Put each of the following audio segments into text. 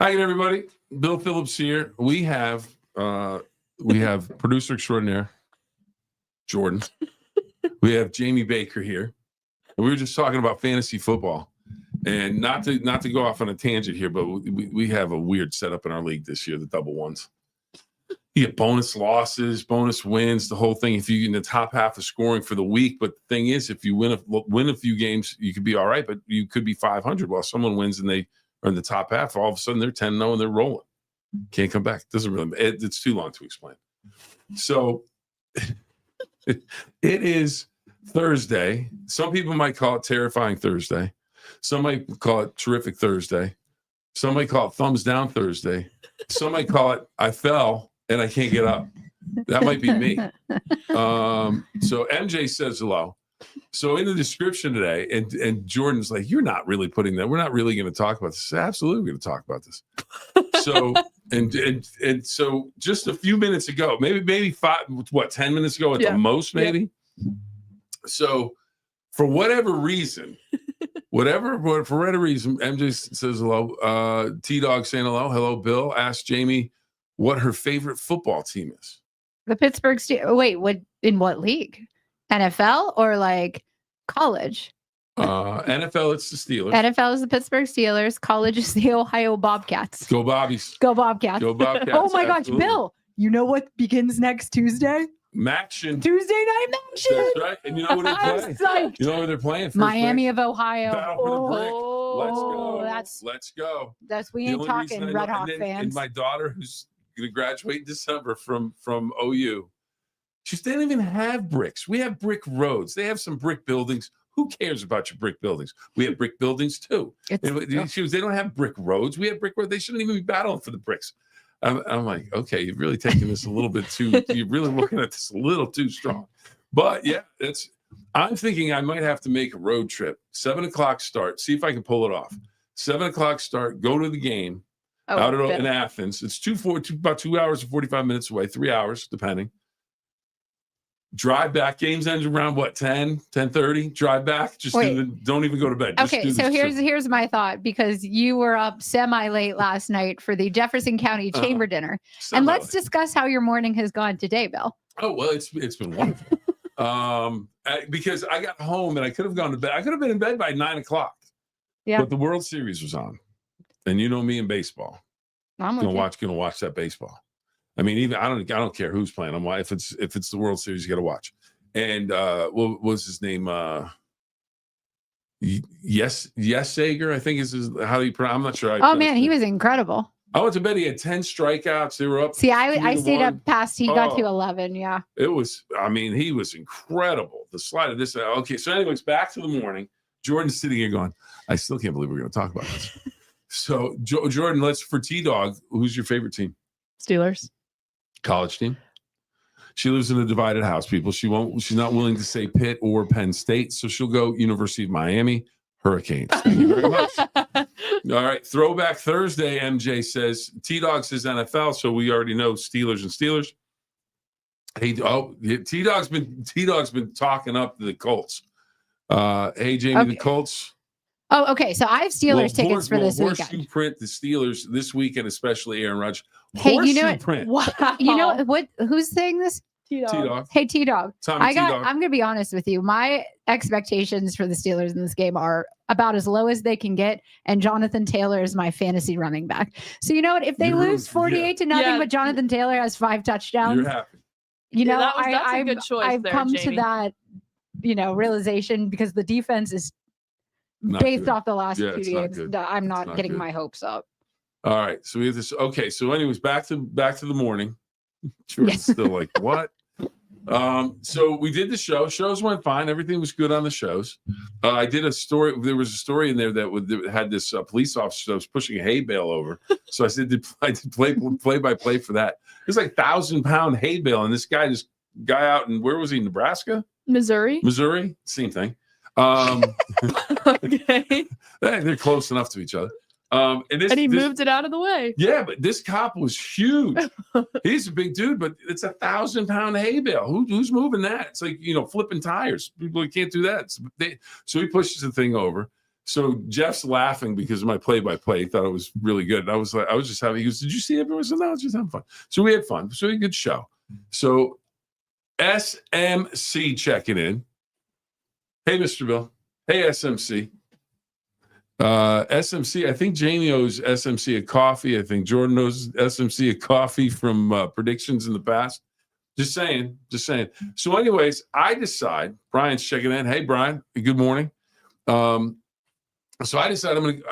Hi again, everybody. Bill Phillips here. We have producer extraordinaire Jordan. We have Jamie Baker here. And we were just talking about fantasy football. And not to go off on a tangent here, but we have a weird setup in our league this year, the double ones. You get bonus losses, bonus wins, the whole thing. If you get in the top half of scoring for the week, but the thing is, if you win a few games, you could be all right, but you could be 500 while someone wins and they are in the top half. All of a sudden, they're 10-0 and they're rolling. Can't come back. Doesn't really. It's too long to explain. So it is Thursday. Some people might call it terrifying Thursday. Some might call it terrific Thursday. Some might call it thumbs down Thursday. Some might call it I fell and I can't get up. That might be me. So MJ says hello. So in the description today, and Jordan's like, you're not really putting that. We're not really going to talk about this. Absolutely going to talk about this. So and so just a few minutes ago, maybe 10 minutes ago at the most, maybe. Yeah. So for whatever reason, MJ says hello. T-Dog saying hello. Hello, Bill. Asked Jamie what her favorite football team is. The Pittsburgh Steelers. Wait, in what league? NFL or like college? NFL, it's the Steelers. NFL is the Pittsburgh Steelers. College is the Ohio Bobcats. Go Bobbies. Go Bobcats. Go Bobcats. Oh my gosh, Bill, you know what begins next Tuesday? Maction. Tuesday night Maction. That's right. And you know what they're playing? You know where they're playing? Miami of Ohio. Battle for the brick. Let's go. That's we ain't talking Red Hawk fans. And my daughter, who's going to graduate in December from OU, they don't even have bricks. We have brick roads. They have some brick buildings. Who cares about your brick buildings? We have brick buildings too. They don't have brick roads. We have brick roads. They shouldn't even be battling for the bricks. I'm like, okay, you're really taking this a little bit too. You're really looking at this a little too strong. But yeah, I'm thinking I might have to make a road trip. 7:00 start. See if I can pull it off. 7:00 start. Go to the game in Athens. It's about 2 hours and 45 minutes away. 3 hours depending. Drive back. Games ends around 10:30. Drive back. Don't even go to bed. Okay, so here's my thought, because you were up semi-late last night for the Jefferson County Chamber dinner, and let's discuss how your morning has gone today, Bill. Oh well, it's been wonderful. Because I got home and I could have gone to bed. I could have been in bed by 9:00. Yeah, but the World Series was on, and you know me in baseball. I'm gonna watch that baseball. I mean, even I don't care who's playing. If it's the World Series, you got to watch. And what was his name? Yes, Sager, I think is how do you pronounce? I'm not sure. Oh man, he was incredible. I went to bed. He had 10 strikeouts. They were up. See, I stayed up past. He got to 11. Yeah. It was. I mean, he was incredible. The slide of this. Okay, so anyways, back to the morning. Jordan's sitting here going, I still can't believe we're going to talk about this. So Jordan, for T-Dog, who's your favorite team? Steelers. College team. She lives in a divided house, people. She's not willing to say Pitt or Penn State, so she'll go University of Miami Hurricanes. Thank you very much. All right, Throwback Thursday. MJ says T-Dog says NFL, so we already know Steelers and Steelers. Hey, T-Dog's been talking up the Colts. Hey, Jamie, okay. The Colts. Oh, okay. So I have Steelers tickets for this weekend. Horseshoe print the Steelers this weekend, especially Aaron Rodgers. Hey, you know what? Who's saying this? T-Dog. Hey, T-Dog. I'm going to be honest with you. My expectations for the Steelers in this game are about as low as they can get, and Jonathan Taylor is my fantasy running back. So you know what? If they lose 48-0, but Jonathan Taylor has 5 touchdowns, you're happy. That's a good choice. I've come to that, realization, because the defense is based off the last 2 games. I'm not getting my hopes up. All right, so we have this. Okay, so anyways, back to the morning. Jordan's still like, what? So we did the show. Shows went fine. Everything was good on the shows. I did a story. There was a story in there that had this police officer that was pushing a hay bale over. So I did play by play for that. It was like 1,000-pound hay bale, and this guy out in, where was he? Nebraska? Missouri, same thing. Okay. They're close enough to each other. And he moved it out of the way. Yeah, but this cop was huge. He's a big dude, but it's 1,000-pound hay bale. Who's moving that? It's like, flipping tires. People can't do that. So he pushes the thing over. So Jeff's laughing because of my play-by-play. He thought it was really good. And I was just having. He goes, "Did you see it?" I said, "No, I was just having fun." So we had fun. So a good show. So SMC checking in. Hey, Mr. Bill. Hey, SMC. SMC. I think Jamie owes SMC a coffee. I think Jordan owes SMC a coffee from predictions in the past. Just saying. So, anyways, I decide. Brian's checking in. Hey, Brian. Good morning. So I decided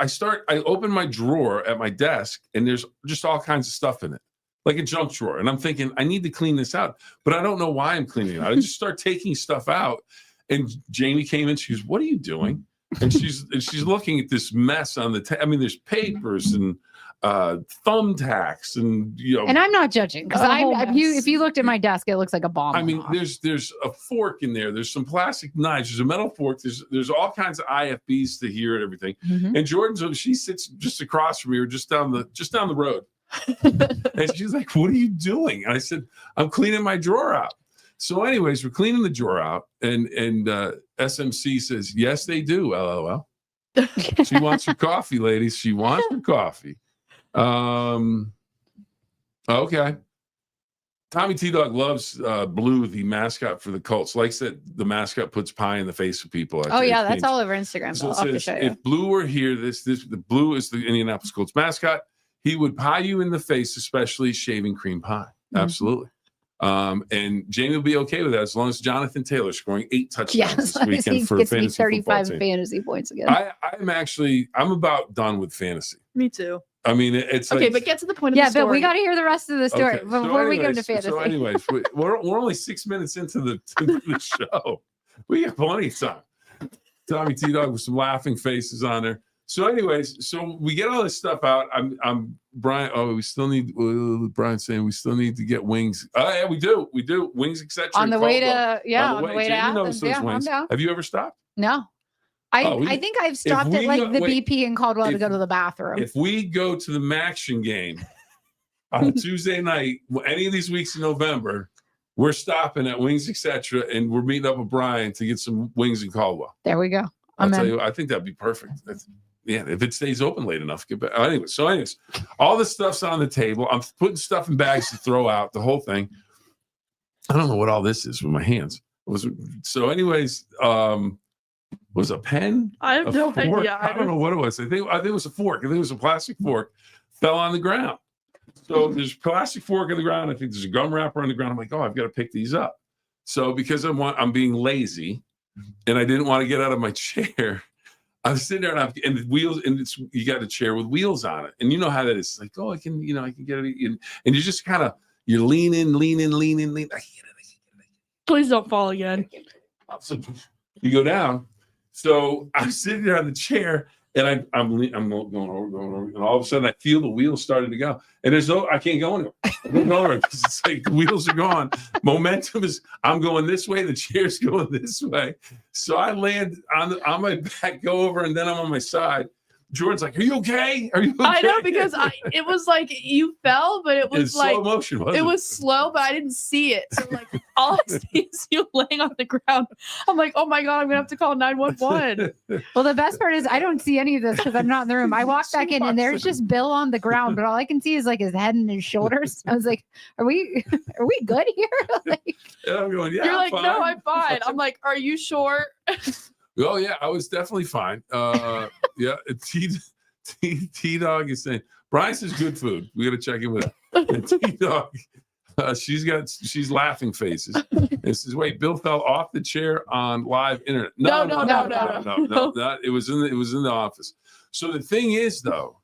I open my drawer at my desk and there's just all kinds of stuff in it, like a junk drawer. And I'm thinking, I need to clean this out, but I don't know why I'm cleaning it out. I just start taking stuff out. And Jamie came in, she goes, "What are you doing?" And she's looking at this mess on the there's papers and thumbtacks and and I'm not judging because if you looked at my desk, it looks like a bomb. I mean, there's a fork in there. There's some plastic knives. There's a metal fork. There's all kinds of IFBs to hear and everything. Mm-hmm. And Jordan's she sits just across from me, or just down the road. And she's like, "What are you doing?" And I said, "I'm cleaning my drawer out." So, anyways, we're cleaning the drawer out, and SMC says, "Yes, they do." LOL. She wants her coffee, ladies. She wants her coffee. Okay. Tommy T-Dog loves Blue, the mascot for the Colts. Likes that the mascot puts pie in the face of people. That's all over Instagram. So it says, if Blue were here, the Blue is the Indianapolis Colts mascot. He would pie you in the face, especially shaving cream pie. Mm-hmm. Absolutely. And Jamie will be okay with that as long as Jonathan Taylor scoring 8 touchdowns this weekend for fantasy 35 fantasy points again. I'm about done with fantasy. Me too. I mean, it's okay, but get to the point of the story. Yeah, but we got to hear the rest of the story before we go to fantasy. So, anyways, we're only 6 minutes into the show. We got plenty of time. Tommy T-Dog with some laughing faces on there. So, anyways, so we get all this stuff out. I'm Brian. Oh, we still need. Brian's saying we still need to get wings. Oh, yeah, we do. Wings, etc. On the way to Athens. Wings. Have you ever stopped? No. I think I've stopped at like the BP in Caldwell to go to the bathroom. If we go to the Maction game on Tuesday night, any of these weeks in November, we're stopping at Wings, etc., and we're meeting up with Brian to get some wings in Caldwell. There we go. I'll tell you, I think that'd be perfect. If it stays open late enough. Get back. Anyways, all this stuff's on the table. I'm putting stuff in bags to throw out, the whole thing. I don't know what all this is with my hands. Was a pen? I have no idea. I don't know what it was. I think it was a fork. I think it was a plastic fork. Fell on the ground. So there's a plastic fork on the ground. I think there's a gum wrapper on the ground. I'm like, I've got to pick these up. So because I'm being lazy, and I didn't want to get out of my chair, I was sitting there and the wheels, and you got a chair with wheels on it, and you know how that is. It's like, I can get it, and you just kind of you're leaning. I can't get it. Please don't fall again. So you go down. So I'm sitting there on the chair, and I'm going over, and all of a sudden I feel the wheels starting to go, and I can't go anywhere. I don't know because it's like the wheels are gone. Momentum is. I'm going this way. The chair's going this way. So I land on my back, go over, and then I'm on my side. Jordan's like, "Are you okay? Are you okay?" I know, because it was like you fell, but it was like slow motion. It was slow, but I didn't see it. So like all I see is you laying on the ground. I'm like, oh my God, I'm gonna have to call 911. Well, the best part is I don't see any of this because I'm not in the room. I walk back in and there's just Bill on the ground, but all I can see is like his head and his shoulders. I was like, are we good here? Like, and I'm going, yeah. You're like, fine. no, I'm fine. I'm like, are you sure? Oh yeah, I was definitely fine. Yeah, T-Dog is saying Brian says good food. We got to check in with that. T-Dog, she's laughing faces. It says, wait, Bill fell off the chair on live internet. No. It was in the office. So the thing is, though,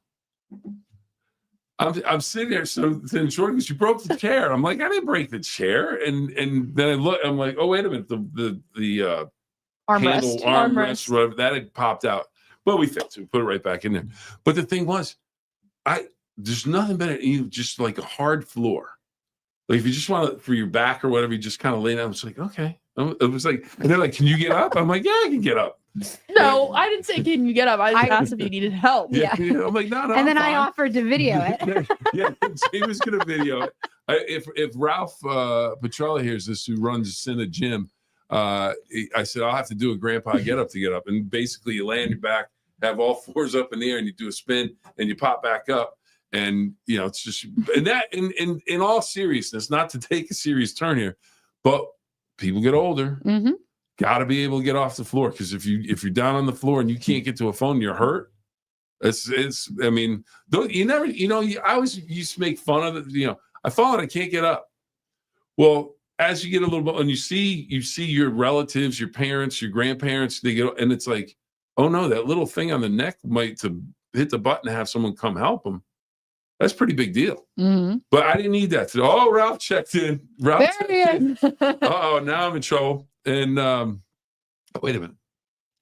I'm sitting there. So then Jordan goes, "You broke the chair." I'm like, I didn't break the chair. And then I look. I'm like, oh wait a minute, the armrest, whatever, that had popped out. But we fixed it. We put it right back in there. But the thing was, there's nothing better than you just like a hard floor. Like if you just want to, for your back or whatever, you just kind of lay down. It's like, okay. It was like, and they're like, "Can you get up?" I'm like, "Yeah, I can get up." No, I didn't say, "Can you get up?" I asked if you needed help. Yeah. I'm like, no. And then I offered to video it. Yeah, he was going to video it. If Ralph Petrella hears this, who runs Cinna Gym, I said, I'll have to do a grandpa get up to get up. And basically you lay on your back have all fours up in the air and you do a spin and you pop back up. And, you know, it's just, and that in all seriousness, not to take a serious turn here, but people get older, got to be able to get off the floor. Because if you're down on the floor and you can't get to a phone, you're hurt. I mean, I always used to make fun of it. You know, I fall and I can't get up. Well, as you get a little bit, and you see your relatives, your parents, your grandparents, they get, and it's like, oh no, that little thing on the neck might to hit the button and have someone come help them. That's a pretty big deal. But I didn't need that. Oh, Ralph checked in. Oh, now I'm in trouble. And wait a minute.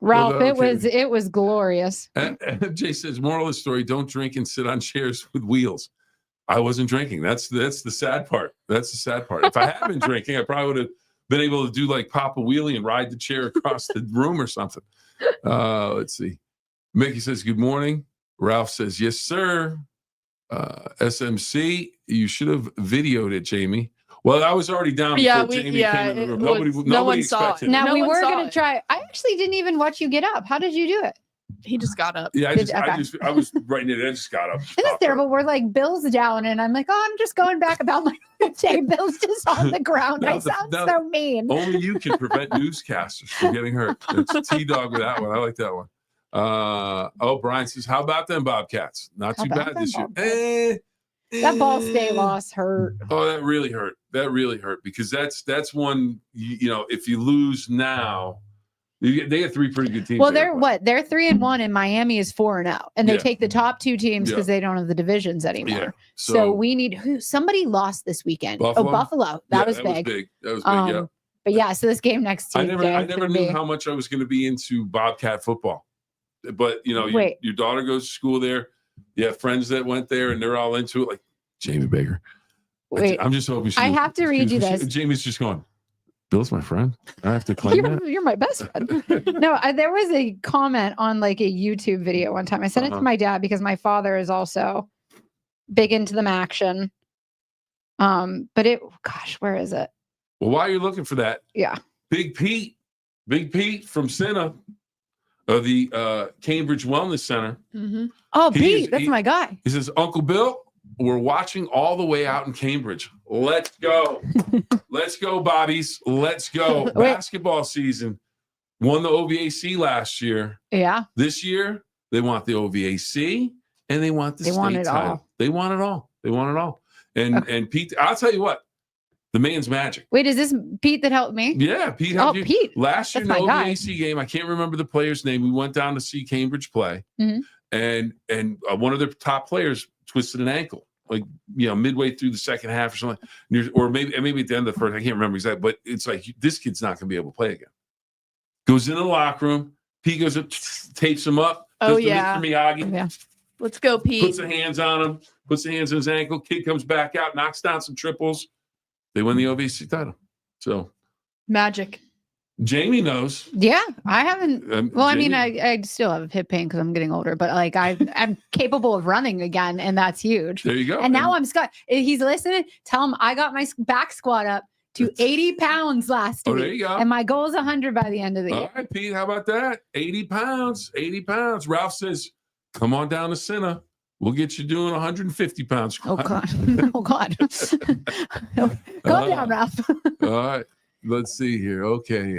Ralph, it was glorious. And Jay says, moral of the story, don't drink and sit on chairs with wheels. I wasn't drinking. That's the sad part. That's the sad part. If I had been drinking, I probably would have been able to do like pop a wheelie and ride the chair across the room or something. Let's see. Mickey says, good morning. Ralph says, yes, sir. SMC, you should have videoed it, Jamie. Well, I was already down before Jamie came in the room. Nobody expected it. Now, we were going to try. I actually didn't even watch you get up. How did you do it? He just got up. Yeah, I was writing it. I just got up. It was terrible. We're like, Bill's down, and I'm like, oh, I'm just going back about my day. Bill's just on the ground. I sound so mean. Only you can prevent newscasters from getting hurt. It's T-Dog with that one. I like that one. Brian says, how about them Bobcats? Not too bad this year. That Ball State loss hurt. Oh, that really hurt. That really hurt because that's one, you know, if you lose now, they have three pretty good teams. Well, they're 3-1 and Miami is 4-0, and they take the top two teams because they don't have the divisions anymore. Yeah. So we need somebody lost this weekend. Buffalo? Oh, Buffalo. That was big. That was big. Yeah. But yeah, so this game next Tuesday. I never knew how much I was going to be into Bobcat football. But you know, your daughter goes to school there. You have friends that went there, and they're all into it. Like Jamie Baker. Wait, I'm just hoping. I have to read you this. Jamie's just going. Bill's my friend. I have to claim that. You're my best friend. No, there was a comment on like a YouTube video one time. I sent it to my dad because my father is also big into the action. But where is it? Well, while you're looking for that, Big Pete from Senna of the Cambridge Wellness Center. Oh, Pete, that's my guy. He says, Uncle Bill, we're watching all the way out in Cambridge. Let's go. Let's go, Bobbies. Let's go. Basketball season. Won the OVAC last year. Yeah. This year, they want the OVAC and they want the state title. They want it all. They want it all. And Pete, I'll tell you what, the man's magic. Wait, is this Pete that helped me? Yeah, Pete helped you. Pete. Last year in the OVAC game, I can't remember the player's name. We went down to see Cambridge play. And one of their top players twisted an ankle. Like, you know, midway through the second half or something, or maybe at the end of the first, I can't remember exactly, but it's like, this kid's not going to be able to play again. Goes in the locker room. Pete goes up, tapes him up. Oh, yeah. Mr. Miyagi. Yeah. Let's go, Pete. Puts the hands on him, puts the hands on his ankle. Kid comes back out, knocks down some triples. They win the OVC title. So magic. Jamie knows. Yeah, I haven't. Well, Jamie, I mean, I still have hip pain because I'm getting older, but like I'm capable of running again, and that's huge. There you go. And now I'm Scott. He's listening. Tell him I got my back squat up to 80 pounds last week. There you go. And my goal is 100 by the end of the year. All right, Pete, how about that? 80 pounds. 80 pounds. Ralph says, come on down to Senna. We'll get you doing 150 pounds squat. Oh, God. Oh, God. Go down, Ralph. All right. Let's see here. Okay.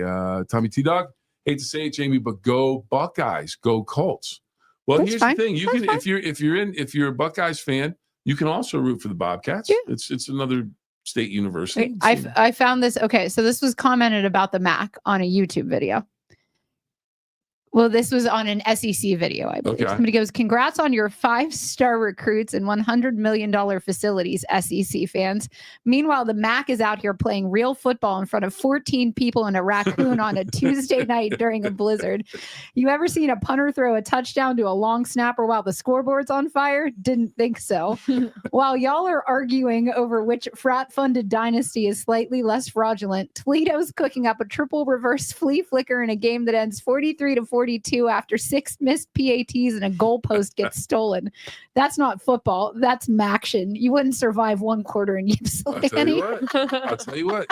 Tommy T-Dog. Hate to say it, Jamie, but go Buckeyes. Go Colts. Well, That's here's fine. the thing. You That's can fine. if you're a Buckeyes fan, you can also root for the Bobcats. Yeah. It's another state university. I found this. Okay. So this was commented about the MAC on a YouTube video. Well, this was on an SEC video, I believe. Okay. Somebody goes, congrats on your 5-star recruits and $100 million facilities, SEC fans. Meanwhile, the MAC is out here playing real football in front of 14 people in a raccoon on a Tuesday night during a blizzard. You ever seen a punter throw a touchdown to a long snapper while the scoreboard's on fire? Didn't think so. While y'all are arguing over which frat-funded dynasty is slightly less fraudulent, Toledo's cooking up a triple reverse flea flicker in a game that ends 43-44 42 after 6 missed PATs and a goalpost gets stolen. That's not football. That's Maction. You wouldn't survive 1 quarter in Ypsilanti. I'll tell you what.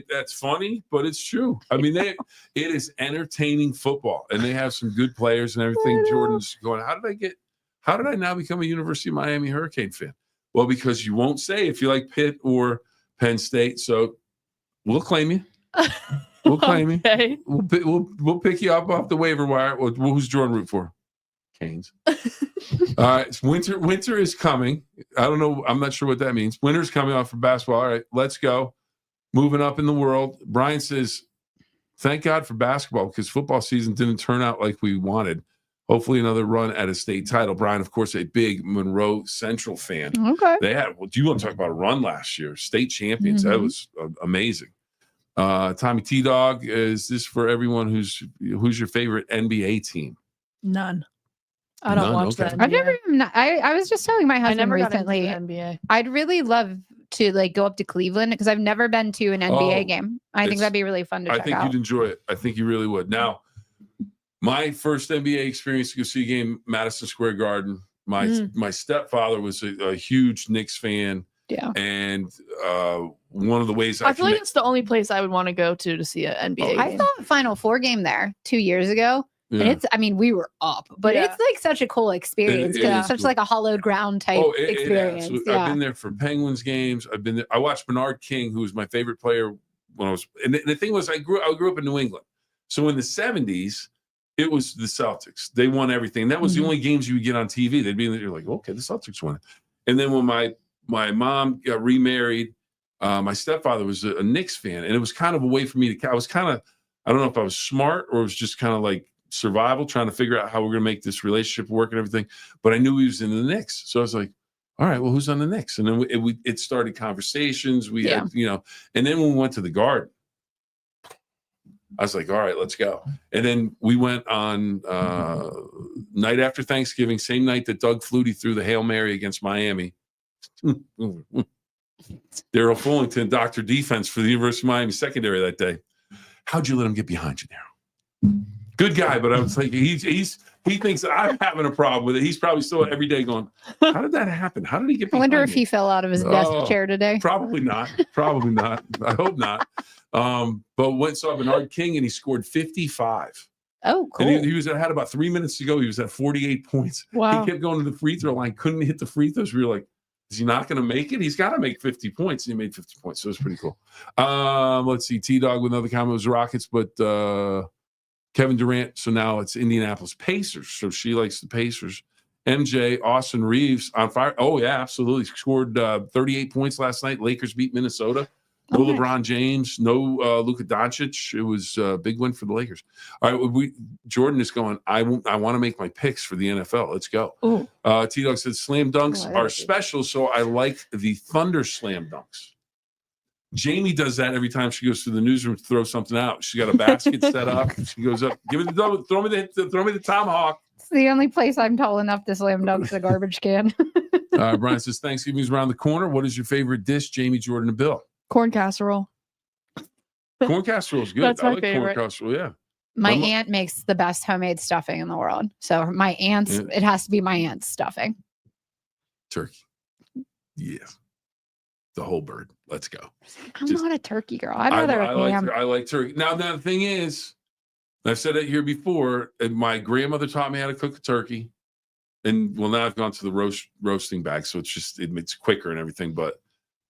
That's funny, but it's true. I mean, it is entertaining football, and they have some good players and everything. Jordan's going, how did I now become a University of Miami Hurricane fan? Well, because you won't say if you like Pitt or Penn State. So we'll claim you. We'll claim you. We'll pick you up off the waiver wire. Who's Jordan root for? Canes. All right. Winter is coming. I don't know. I'm not sure what that means. Winter's coming off for basketball. All right. Let's go. Moving up in the world. Brian says, thank God for basketball because football season didn't turn out like we wanted. Hopefully another run at a state title. Brian, of course, a big Monroe Central fan. Okay. They had, do you want to talk about a run last year? State champions. That was amazing. Tommy T-Dog, is this for everyone who's your favorite NBA team? None. I don't watch that. I've never even, I was just telling my husband never recently, got into the NBA. I'd really love to like go up to Cleveland because I've never been to an NBA game. I think that'd be really fun to check out. I think you'd enjoy it. I think you really would. Now, my first NBA experience to go see a game, Madison Square Garden. My stepfather was a huge Knicks fan. Yeah. And one of the ways I feel like it's the only place I would want to go to see an NBA game. I saw a Final Four game there 2 years ago. Yeah. And I mean, we were up, but it's like such a cool experience because it's such like a hollowed ground type experience. I've been there for Penguins games. I've been there. I watched Bernard King, who was my favorite player when I was. And the thing was, I grew up in New England, so in the 70s, it was the Celtics. They won everything. That was the only games you would get on TV. They'd be you're like, okay, the Celtics won it. And then when my mom got remarried, my stepfather was a Knicks fan, and it was kind of a way for me to. I was kind of, I don't know if I was smart or it was just kind of like survival, trying to figure out how we're going to make this relationship work and everything. But I knew he was in the Knicks, so I was like, all right, well, who's on the Knicks? And then it started conversations. We had, and then when we went to the Garden, I was like, all right, let's go. And then we went on night after Thanksgiving, same night that Doug Flutie threw the Hail Mary against Miami. Daryl Fullington, Dr. Defense for the University of Miami secondary that day. How'd you let him get behind you, Daryl? Good guy, but I was like, he thinks I'm having a problem with it. He's probably still every day going, how did that happen? How did he get behind I wonder if me? He fell out of his desk chair today. Probably not. I hope not. But went saw Bernard King and he scored 55. Oh, cool. And he had about 3 minutes to go. He was at 48 points. Wow. He kept going to the free throw line, couldn't hit the free throws. We were like, is he not going to make it? He's got to make 50 points. And he made 50 points. So it was pretty cool. Let's see. T-Dog with another comment was Rockets, but Kevin Durant. So now it's Indianapolis Pacers. So she likes the Pacers. MJ, Austin Reeves on fire. Oh, yeah, absolutely. Scored 38 points last night. Lakers beat Minnesota. No LeBron James, no Luka Doncic. It was a big win for the Lakers. All right, Jordan is going, I want to make my picks for the NFL. Let's go. T-Dog said slam dunks are special, so I like the Thunder slam dunks. Jamie does that every time she goes to the newsroom to throw something out. She's got a basket set up. She goes up, give me the double, throw me the tomahawk. It's the only place I'm tall enough to slam dunk the garbage can. Brian says Thanksgiving's around the corner. What is your favorite dish, Jamie, Jordan, and Bill? Corn casserole. Corn casserole is good. That's my Corn favorite. casserole, yeah. My aunt makes the best homemade stuffing in the world. So my aunt's, it has to be my aunt's stuffing. Turkey. Yeah. The whole bird. Let's go. I'm not a turkey girl. I'd rather I like turkey. Now, the thing is, I've said it here before, and my grandmother taught me how to cook a turkey. And well, now I've gone to the roasting bag, so it's quicker and everything, but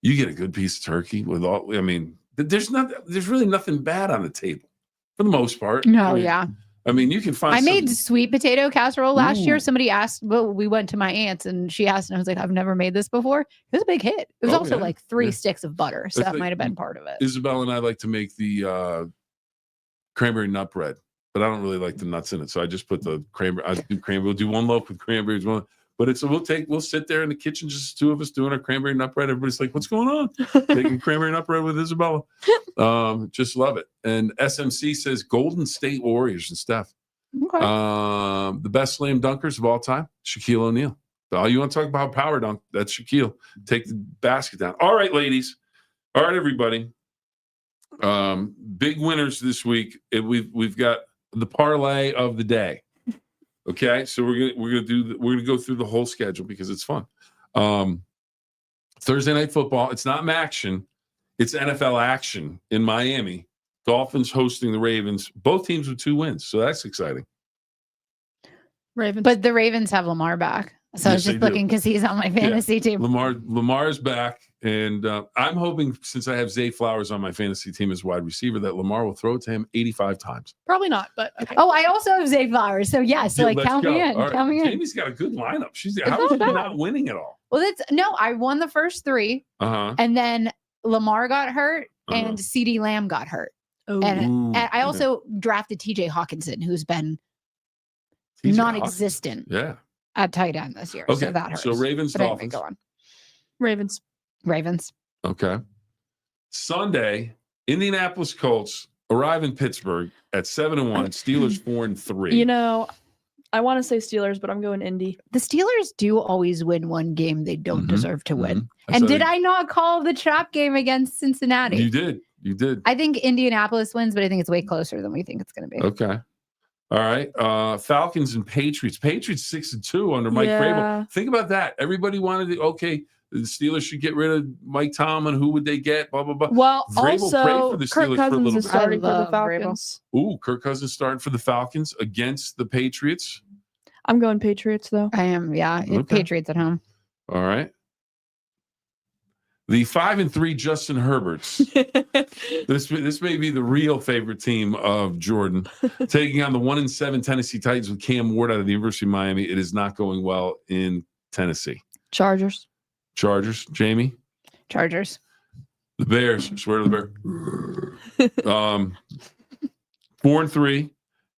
you get a good piece of turkey with all. I mean, there's really nothing bad on the table for the most part. No, yeah. I mean, you can find. I made sweet potato casserole last year. Somebody asked, well, we went to my aunt's and she asked, and I was like, I've never made this before. It was a big hit. It was also like 3 sticks of butter, so that might have been part of it. Isabel and I like to make the cranberry nut bread, but I don't really like the nuts in it, so I just put the cranberry. I do cranberry. We'll do one loaf with cranberries, one. But we'll sit there in the kitchen, just 2 of us doing our cranberry nut bread. Everybody's like, what's going on? Making cranberry nut bread with Isabella. Just love it. And SMC says Golden State Warriors and Steph. Okay. The best slam dunkers of all time, Shaquille O'Neal. All you want to talk about power dunk, that's Shaquille. Take the basket down. All right, ladies. All right, everybody. Big winners this week. We've got the parlay of the day. Okay, so we're gonna go through the whole schedule because it's fun. Thursday night football. It's not action. It's NFL action in Miami. Dolphins hosting the Ravens. Both teams with 2 wins, so that's exciting. Ravens. But the Ravens have Lamar back. So I was just looking because he's on my fantasy team. Lamar is back. And I'm hoping, since I have Zay Flowers on my fantasy team as wide receiver, that Lamar will throw it to him 85 times. Probably not, but okay. Oh, I also have Zay Flowers. So yes, count me in. Right. Count me in. Jamie's got a good lineup. How is she not winning at all? Well, I won the first 3. And then Lamar got hurt and CeeDee Lamb got hurt. And I also drafted TJ Hawkinson, who's been non-existent at tight end this year. Okay. So that hurts. So Ravens, Dolphins. Go on. Ravens. Okay. Sunday, Indianapolis Colts arrive in Pittsburgh at 7-1. Steelers 4-3. You know, I want to say Steelers, but I'm going Indy. The Steelers do always win one game they don't deserve to win. And did I not call the trap game against Cincinnati? You did. You did. I think Indianapolis wins, but I think it's way closer than we think it's going to be. Okay. All right. Falcons and Patriots. Patriots 6-2 under Mike Vrabel. Think about that. Everybody wanted the Steelers should get rid of Mike Tomlin. Who would they get? Blah, blah, blah. Well, Vrabel also, prayed for the Steelers Kirk Cousins for a little is bit. starting for the Falcons. Ooh, Kirk Cousins starting for the Falcons against the Patriots. I'm going Patriots, though. I am, yeah. Okay. Patriots at home. All right. The 5-3 Justin Herberts. This may be the real favorite team of Jordan, taking on the 1-7 Tennessee Titans with Cam Ward out of the University of Miami. It is not going well in Tennessee. Chargers. Jamie. Chargers. The Bears. Swear to the bear. 4-3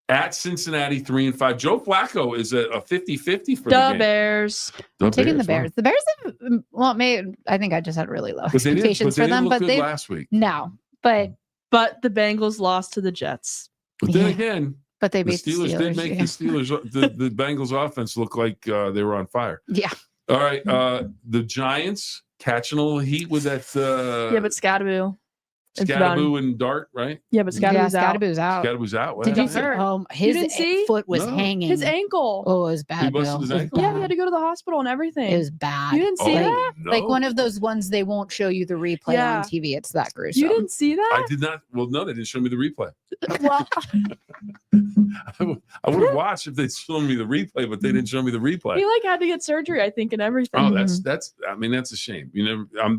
at Cincinnati. 3-5. Joe Flacco is a 50-50 for the game. Bears. I'm taking the Bears. The Bears have, I think I just had really low expectations for them, but they last week. No, but the Bengals lost to the Jets. But then again, but they beat the Steelers did make the Steelers the Bengals offense look like they were on fire. Yeah. All right. The Giants catching a little heat with that. But Scadaboo. Scadaboo and Dart, right? Yeah, but Scadaboo's out. Scadaboo's out. Did you see? His foot was hanging. His ankle. Oh, it was bad. He busted his ankle? Yeah, he had to go to the hospital and everything. It was bad. You didn't see that? No. Like one of those ones they won't show you the replay on TV. It's that gruesome. You didn't see that? I did not. Well, no, they didn't show me the replay. Well, I would have watched if they'd shown me the replay, but they didn't show me the replay. He had to get surgery, I think, and everything. Oh, that's. I mean, that's a shame.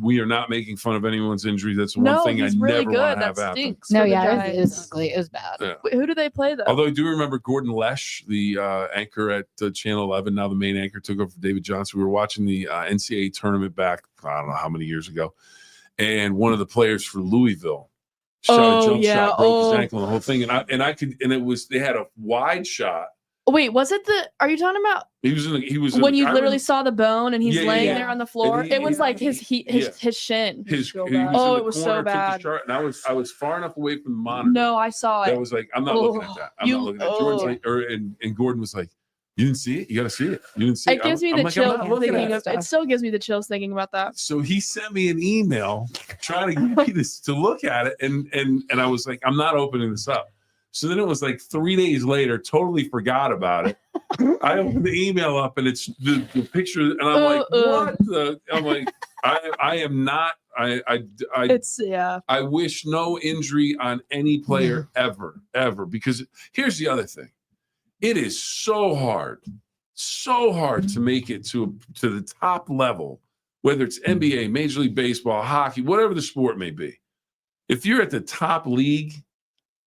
We are not making fun of anyone's injury. That's one thing I never want to have happen. Stinks no, yeah, it was ugly. It was bad. Yeah. Wait, who do they play though? Although I do remember Gordon Lesh, the anchor at Channel 11, now the main anchor, took over for David Johnson. We were watching the NCAA tournament back, I don't know how many years ago, and one of the players for Louisville shot a jump shot, broke his ankle, and the whole thing. They had a wide shot. Wait, was it are you talking about? He was when you literally saw the bone and he's laying there on the floor. And it was like his shin. It was so bad. And I was far enough away from the monitor. No, I saw it. I was like, I'm not looking at that. I'm not looking at it. Jordan's like, and Gordon was like, you didn't see it? You got to see it. You didn't see it. It gives me the chills thinking of it. Still gives me the chills thinking about that. So he sent me an email trying to get me this to look at it, and I was like, I'm not opening this up. So then it was like 3 days later, totally forgot about it. I opened the email up and it's the picture, and I'm like, what the? I'm like, I am not. I wish no injury on any player ever, because here's the other thing. It is so hard to make it to the top level, whether it's NBA, Major League Baseball, hockey, whatever the sport may be. If you're at the top league,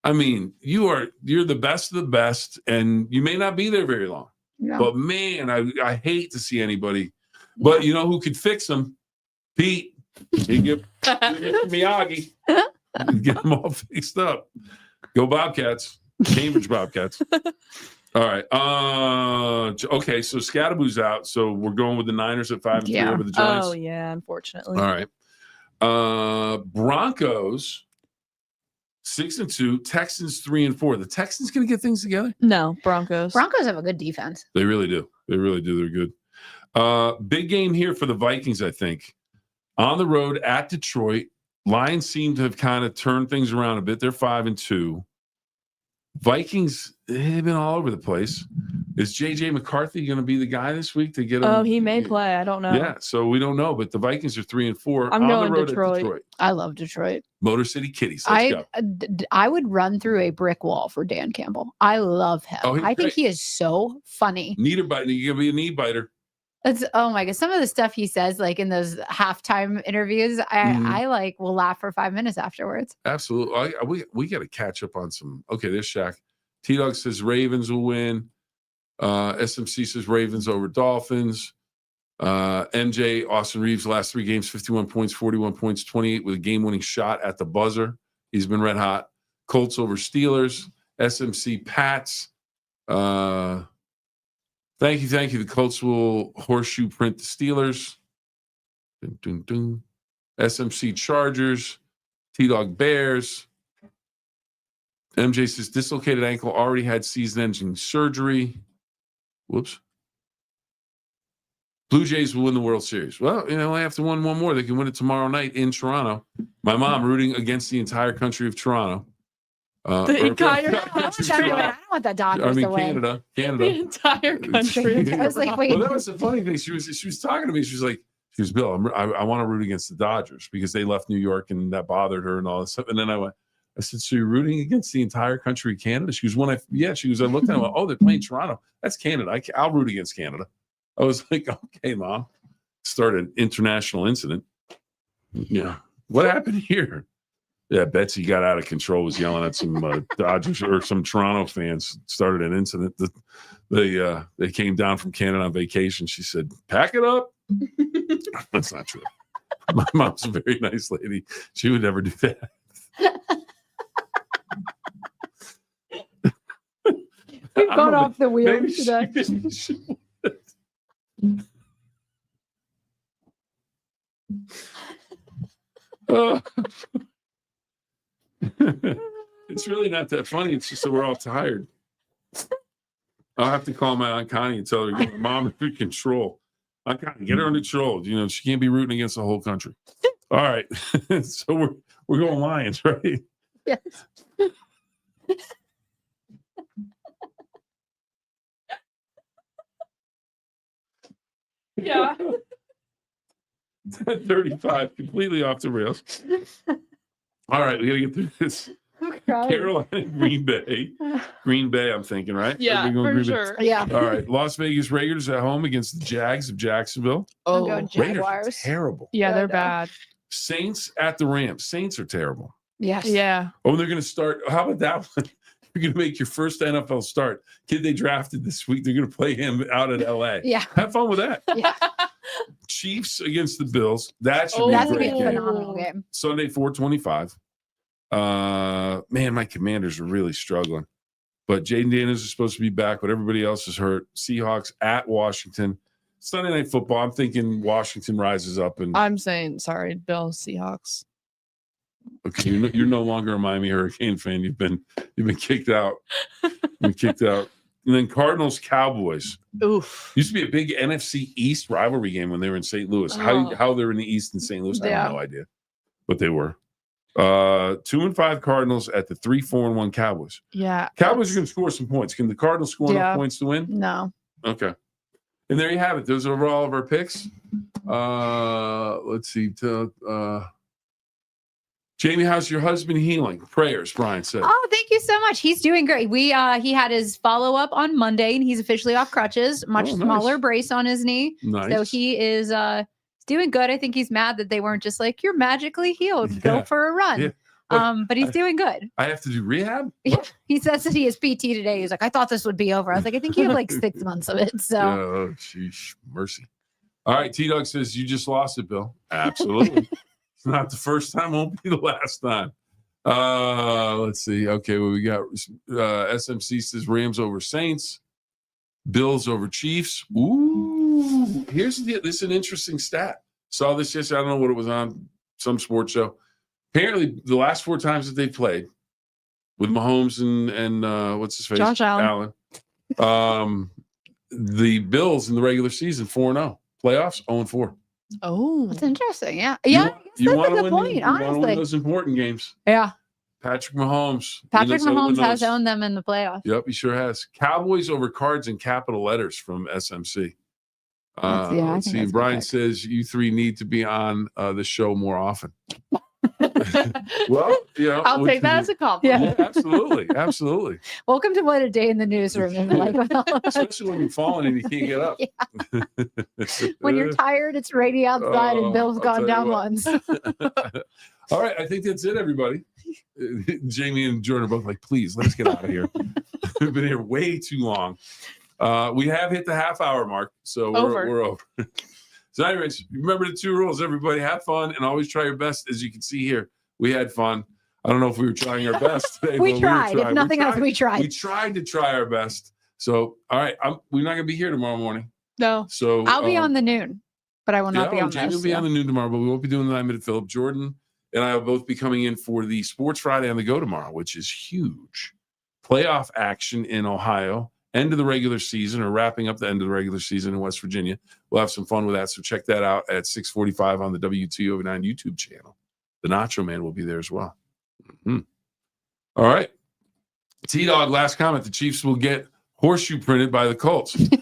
I mean, you're the best of the best, and you may not be there very long. No. But man, I hate to see anybody. But you know who could fix them? Pete. He get Miyagi. Get them all fixed up. Go Bobcats. Cambridge Bobcats. All right. Okay, so Scadaboo's out. So we're going with the Niners at 5-3 over the Giants. Oh, yeah, unfortunately. All right. Broncos 6-2, Texans 3-4. The Texans going to get things together? No, Broncos. Broncos have a good defense. They really do. They're good. Big game here for the Vikings, I think. On the road at Detroit. Lions seem to have kind of turned things around a bit. They're 5-2. Vikings, they've been all over the place. Is JJ McCarthy going to be the guy this week to get him? Oh, he may play. I don't know. Yeah, so we don't know, but the Vikings are 3-4 I'm on going the road Detroit. at Detroit. I love Detroit. Motor City Kitties. Let's go. I would run through a brick wall for Dan Campbell. I love him. Oh, I think he is so funny. Knee biter. You're going to be a knee biter. Oh my god! Some of the stuff he says, like in those halftime interviews, I like will laugh for 5 minutes afterwards. Absolutely. We got to catch up on some. Okay, there's Shaq. T-Dog says Ravens will win. SMC says Ravens over Dolphins. MJ, Austin Reeves, last 3 games, 51 points, 41 points, 28 with a game-winning shot at the buzzer. He's been red hot. Colts over Steelers. SMC Pats. Thank you. The Colts will horseshoe print the Steelers. Dun, dun, dun. SMC Chargers. T-Dog Bears. MJ says dislocated ankle, already had season-ending surgery. Whoops. Blue Jays will win the World Series. Well, they have to win one more. They can win it tomorrow night in Toronto. My mom rooting against the entire country of Toronto. The entire country. I don't want that Dodgers to win. Canada. The entire country. I was like, wait. Well, that was the funny thing. She was talking to me. She was Bill, I want to root against the Dodgers because they left New York and that bothered her and all this stuff. And then I said, so you're rooting against the entire country of Canada? She goes, she goes, I looked at them, oh, they're playing Toronto. That's Canada. I'll root against Canada. I was like, okay, Mom. Started an international incident. Yeah. What happened here? Yeah, Betsy got out of control, was yelling at some Dodgers or some Toronto fans, started an incident. They came down from Canada on vacation. She said, pack it up. That's not true. My mom's a very nice lady. She would never do that. We've gone off the wheels today. It's really not that funny. It's just that we're all tired. I'll have to call my Aunt Connie and tell her, get my mom under control. Aunt Connie, get her under control. She can't be rooting against the whole country. All right. So we're going Lions, right? Yes. Yeah. 35, completely off the rails. All right, we got to get through this. Carolina, Green Bay. Green Bay, I'm thinking, right? Yeah, for sure. Yeah. All right, Las Vegas Raiders at home against the Jags of Jacksonville. Oh, Raiders are terrible. Yeah, they're bad. Saints at the Rams. Saints are terrible. Yes. Yeah. Oh, and they're going to start. How about that one? You're going to make your first NFL start. Kid they drafted this week, they're going to play him out at LA. Yeah. Have fun with that. Yeah. Chiefs against the Bills. That should be That's a going to great be a game. phenomenal game. Sunday, 4:25. Man, my Commanders are really struggling. But Jaden Daniels is supposed to be back, but everybody else is hurt. Seahawks at Washington. Sunday Night Football. I'm thinking Washington rises up. And I'm saying, sorry, Bill, Seahawks. okay, you're no longer a Miami Hurricane fan. You've been kicked out. And then Cardinals Cowboys. Oof. Used to be a big NFC East rivalry game when they were in St. Louis. How they're in the East in St. Louis, I have no idea. But they were. 2-5 Cardinals at the 3-4-1 Cowboys. Yeah. Cowboys are going to score some points. Can the Cardinals score enough points to win? No. Okay. And there you have it. Those are all of our picks. Let's see. Jamie, how's your husband healing? Prayers, Brian said. Oh, thank you so much. He's doing great. He had his follow-up on Monday, and he's officially off crutches, much smaller brace on his knee. Nice. So he is doing good. I think he's mad that they weren't just like, you're magically healed. Yeah. Go for a run. Yeah. But he's doing good. I have to do rehab? Yeah. He says that he has PT today. He's like, I thought this would be over. I was like, I think you have like 6 months of it. So oh, sheesh, mercy. All right, T-Dog says you just lost it, Bill. Absolutely. It's not the first time, won't be the last time. Let's see. Okay, well, we got SMC says Rams over Saints, Bills over Chiefs. Ooh, this is an interesting stat. Saw this yesterday. I don't know what it was on some sports show. Apparently, the last 4 times that they played with Mahomes and what's his face? Josh Allen. The Bills in the regular season 4-0. Playoffs 0-4. Oh, that's interesting. Yeah. Yeah. You want to win those important games. Yeah. Patrick Mahomes. Patrick Everyone Mahomes has knows. owned them in the playoffs. Yep, he sure has. Cowboys over Cards in capital letters from SMC. I Let's think see. that's a Brian good pick. says you three need to be on the show more often. Well, I'll take that as a compliment. Yeah, absolutely, absolutely. Welcome to What a Day in the Newsroom. In life with all of us. Especially when you're falling and you can't get up. When you're tired, it's rainy outside, and Bill's I'll gone tell you down what. once. All right, I think that's it, everybody. Jamie and Jordan are both like, please, let us get out of here. We've been here way too long. We have hit the half-hour mark, so we're over. So anyways, remember the 2 rules, everybody. Have fun and always try your best. As you can see here, we had fun. I don't know if we were trying our best today. We but tried. If nothing else, we tried. We tried to try our best. So, all right, we're not going to be here tomorrow morning. No. So I'll be on the noon, but I will not be on Jamie this. will be on the noon tomorrow, but we won't be doing the 9-minute Phill-Up. Jordan and I will both be coming in for the Sports Friday on the Go tomorrow, which is huge. Playoff action in Ohio. End of the regular season, or wrapping up the end of the regular season in West Virginia. We'll have some fun with that. So check that out at 6:45 on the WTO9 YouTube channel. The Nacho Man will be there as well. Mm-hmm. All right. T-Dog, last comment. The Chiefs will get horseshoe printed by the Colts. T-Dog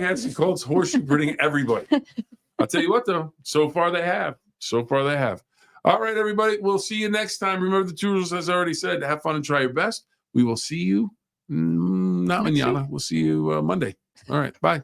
has the Colts horseshoe printing everybody. I'll tell you what, though. So far they have. All right, everybody. We'll see you next time. Remember the 2 rules, as I already said. Have fun and try your best. We will see you not mañana. We'll see you Monday. All right. Bye.